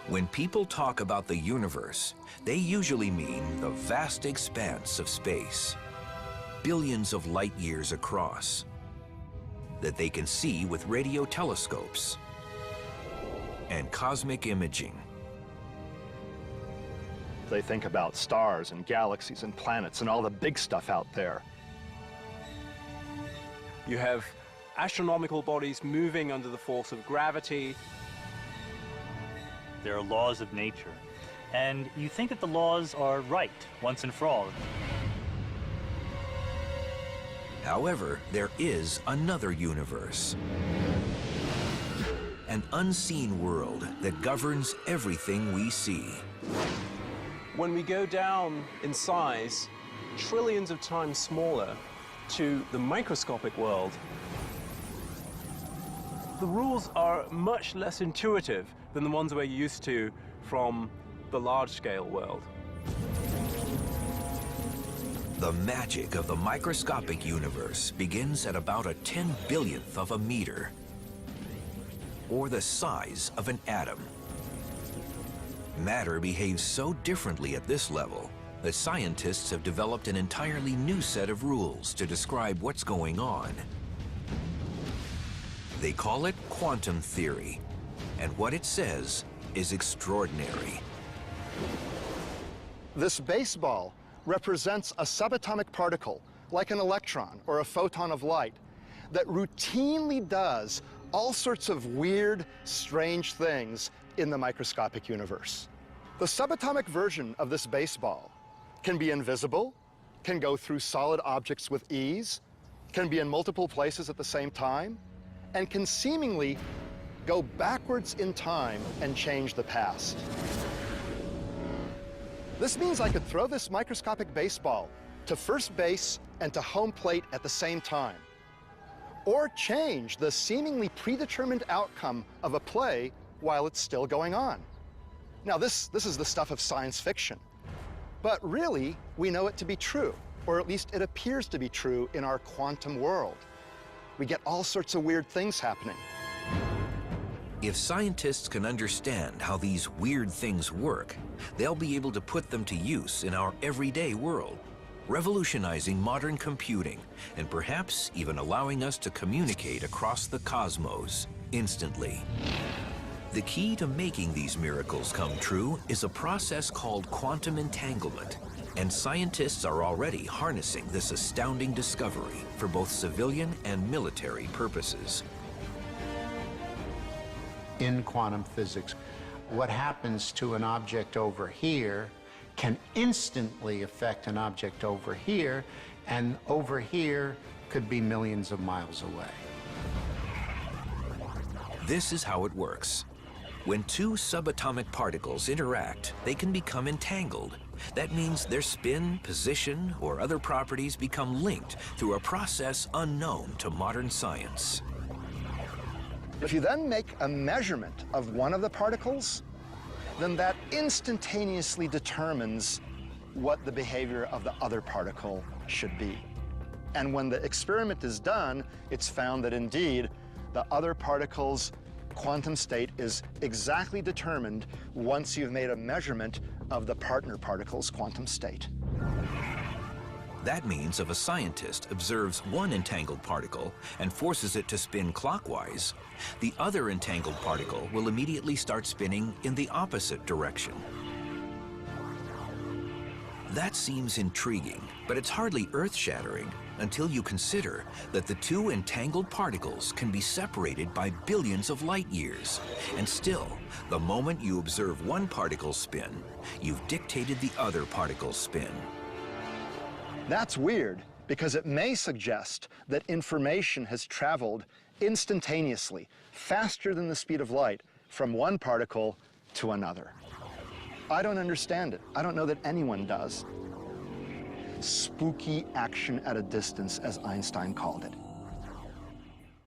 When people talk about the universe, they usually mean the vast expanse of space, billions of light years across, that they can see with radio telescopes and cosmic imaging. They think about stars and galaxies and planets and all the big stuff out there. You have astronomical bodies moving under the force of gravity. There are laws of nature, and you think that the laws are right once and for all. However, there is another universe, an unseen world that governs everything we see. When we go down in size, trillions of times smaller, to the microscopic world, the rules are much less intuitive than the ones we're used to from the large-scale world. The magic of the microscopic universe begins at about a 10/1000th of a meter, or the size of an atom. Matter behaves so differently at this level that scientists have developed an entirely new set of rules to describe what's going on. They call it quantum theory, and what it says is extraordinary. This baseball represents a subatomic particle, like an electron or a photon of light, that routinely does all sorts of weird, strange things in the microscopic universe. The subatomic version of this baseball can be invisible, can go through solid objects with ease, can be in multiple places at the same time, and can seemingly go backwards in time and change the past. This means I could throw this microscopic baseball to first base and to home plate at the same time, or change the seemingly predetermined outcome of a play while it's still going on. Now, this is the stuff of science fiction, but really, we know it to be true, or at least it appears to be true in our quantum world. We get all sorts of weird things happening. If scientists can understand how these weird things work, they'll be able to put them to use in our everyday world, revolutionizing modern computing and perhaps even allowing us to communicate across the cosmos instantly. The key to making these miracles come true is a process called quantum entanglement, and scientists are already harnessing this astounding discovery for both civilian and military purposes. In quantum physics, what happens to an object over here can instantly affect an object over here, and over here could be millions of miles away. This is how it works. When two subatomic particles interact, they can become entangled. That means their spin, position, or other properties become linked through a process unknown to modern science. If you then make a measurement of one of the particles, then that instantaneously determines what the behavior of the other particle should be. And when the experiment is done, it's found that indeed the other particle's quantum state is exactly determined once you've made a measurement of the partner particle's quantum state. That means if a scientist observes one entangled particle and forces it to spin clockwise, the other entangled particle will immediately start spinning in the opposite direction. That seems intriguing, but it's hardly earth-shattering until you consider that the two entangled particles can be separated by billions of light years. And still, the moment you observe one particle spin, you've dictated the other particle's spin. That's weird, because it may suggest that information has traveled instantaneously, faster than the speed of light, from one particle to another. I don't understand it. I don't know that anyone does. Spooky action at a distance, as Einstein called it.